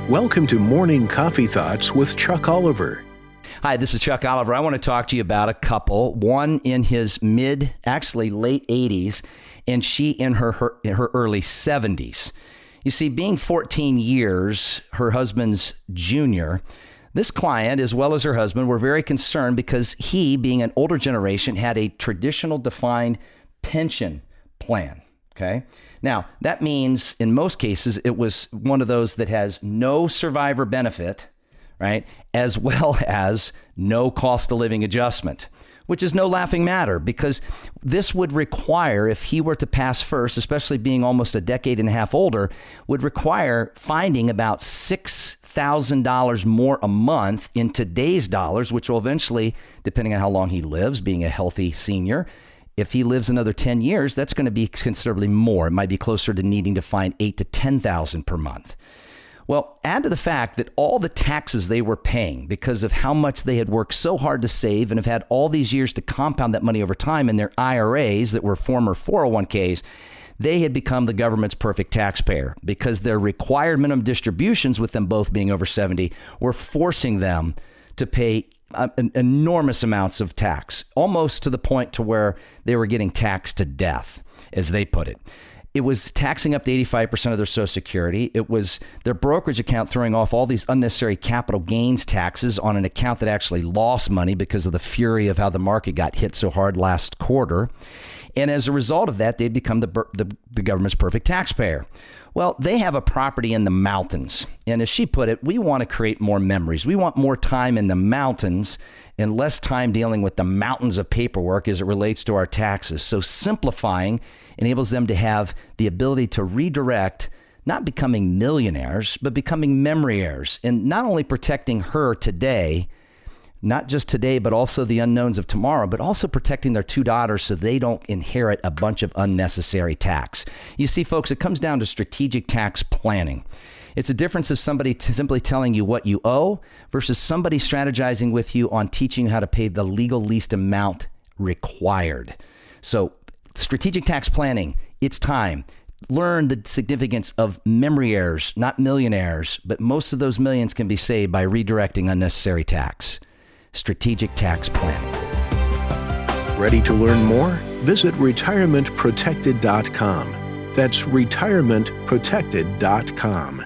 Welcome to Morning Coffee Thoughts with Chuck Oliver. Hi, this is Chuck Oliver. I want to talk to you about a couple, one in his late 80s, and she in her early 70s. You see, being 14 years, her husband's junior, this client, as well as her husband, were very concerned because he, being an older generation, had a traditional defined pension plan. Okay. Now, that means in most cases, it was one of those that has no survivor benefit, right? As well as no cost of living adjustment, which is no laughing matter because this would require, if he were to pass first, especially being almost a decade and a half older, would require finding about $6,000 more a month in today's dollars, which will eventually, depending on how long he lives, being a healthy senior, if he lives another 10 years, that's going to be considerably more. It might be closer to needing to find $8,000 to $10,000 per month. Well, add to the fact that all the taxes they were paying because of how much they had worked so hard to save and have had all these years to compound that money over time in their IRAs that were former 401ks, they had become the government's perfect taxpayer because their required minimum distributions, with them both being over 70, were forcing them to pay enormous amounts of tax, almost to the point to where they were getting taxed to death, as they put it. It was taxing up to 85% of their Social Security. It was their brokerage account throwing off all these unnecessary capital gains taxes on an account that actually lost money because of the fury of how the market got hit so hard last quarter. And as a result of that, they'd become the government's perfect taxpayer. Well, they have a property in the mountains. And as she put it, we want to create more memories. We want more time in the mountains and less time dealing with the mountains of paperwork as it relates to our taxes. So simplifying enables them to have the ability to redirect, not becoming millionaires, but becoming memory heirs, and not only protecting her today, not just today, but also the unknowns of tomorrow, but also protecting their two daughters so they don't inherit a bunch of unnecessary tax. You see, folks, it comes down to strategic tax planning. It's a difference of somebody simply telling you what you owe versus somebody strategizing with you on teaching you how to pay the legal least amount required. So strategic tax planning, it's time. Learn the significance of memory heirs, not millionaires, but most of those millions can be saved by redirecting unnecessary tax. Strategic tax planning. Ready to learn more? Visit retirementprotected.com. That's retirementprotected.com.